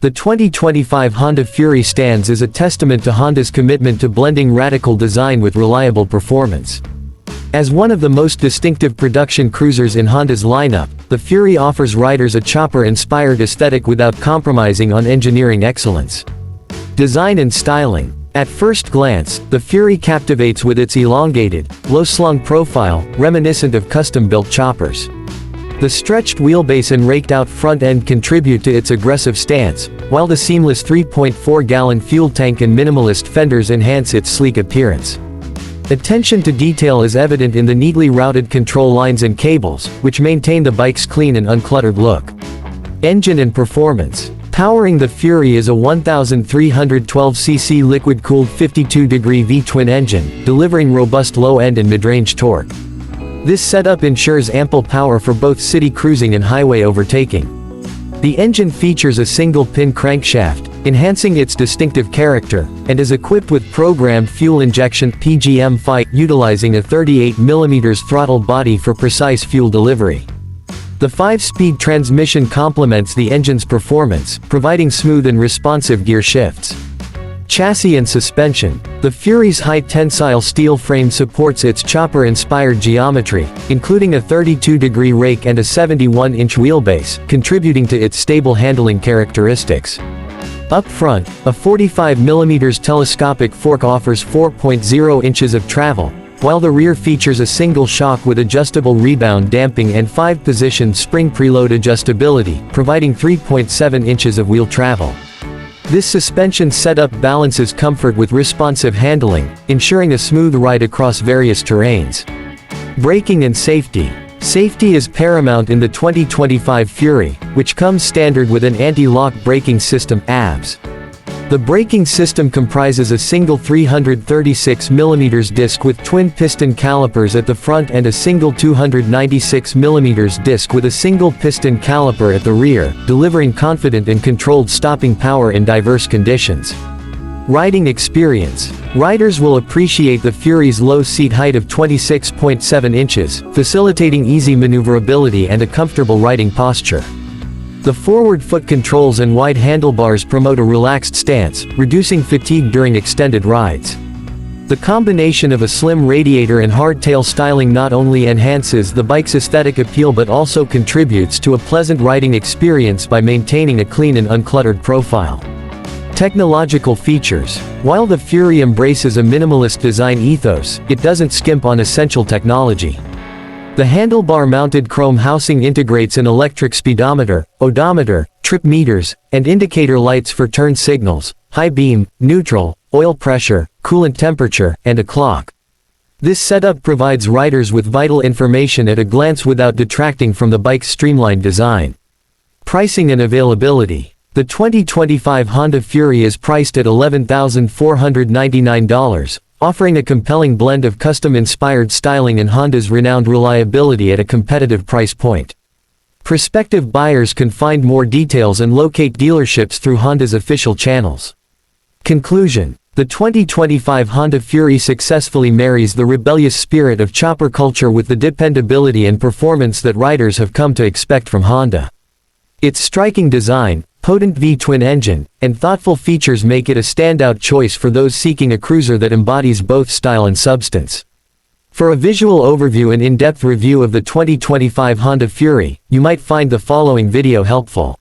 The 2025 Honda Fury stands as a testament to Honda's commitment to blending radical design with reliable performance. As one of the most distinctive production cruisers in Honda's lineup, the Fury offers riders a chopper-inspired aesthetic without compromising on engineering excellence. Design and styling. At first glance, the Fury captivates with its elongated, low-slung profile, reminiscent of custom-built choppers. The stretched wheelbase and raked-out front end contribute to its aggressive stance, while the seamless 3.4-gallon fuel tank and minimalist fenders enhance its sleek appearance. Attention to detail is evident in the neatly routed control lines and cables, which maintain the bike's clean and uncluttered look. Engine and performance. Powering the Fury is a 1,312cc liquid-cooled 52-degree V-twin engine, delivering robust low-end and mid-range torque. This setup ensures ample power for both city cruising and highway overtaking. The engine features a single-pin crankshaft, enhancing its distinctive character, and is equipped with programmed fuel injection (PGM) utilizing a 38mm throttle body for precise fuel delivery. The 5-speed transmission complements the engine's performance, providing smooth and responsive gear shifts. Chassis and suspension. The Fury's high-tensile steel frame supports its chopper-inspired geometry, including a 32-degree rake and a 71-inch wheelbase, contributing to its stable handling characteristics. Up front, a 45mm telescopic fork offers 4.0 inches of travel, while the rear features a single shock with adjustable rebound damping and 5-position spring preload adjustability, providing 3.7 inches of wheel travel. This suspension setup balances comfort with responsive handling, ensuring a smooth ride across various terrains. Braking and safety. Safety is paramount in the 2025 Fury, which comes standard with an anti-lock braking system (ABS). The braking system comprises a single 336mm disc with twin-piston calipers at the front and a single 296mm disc with a single-piston caliper at the rear, delivering confident and controlled stopping power in diverse conditions. Riding experience. Riders will appreciate the Fury's low seat height of 26.7 inches, facilitating easy maneuverability and a comfortable riding posture. The forward foot controls and wide handlebars promote a relaxed stance, reducing fatigue during extended rides. The combination of a slim radiator and hardtail styling not only enhances the bike's aesthetic appeal but also contributes to a pleasant riding experience by maintaining a clean and uncluttered profile. Technological features. While the Fury embraces a minimalist design ethos, it doesn't skimp on essential technology. The handlebar-mounted chrome housing integrates an electric speedometer, odometer, trip meters, and indicator lights for turn signals, high beam, neutral, oil pressure, coolant temperature, and a clock. This setup provides riders with vital information at a glance without detracting from the bike's streamlined design. Pricing and availability. The 2025 Honda Fury is priced at $11,499, offering a compelling blend of custom-inspired styling and Honda's renowned reliability at a competitive price point. Prospective buyers can find more details and locate dealerships through Honda's official channels. Conclusion. The 2025 Honda Fury successfully marries the rebellious spirit of chopper culture with the dependability and performance that riders have come to expect from Honda. Its striking design, potent V-twin engine, and thoughtful features make it a standout choice for those seeking a cruiser that embodies both style and substance. For a visual overview and in-depth review of the 2025 Honda Fury, you might find the following video helpful.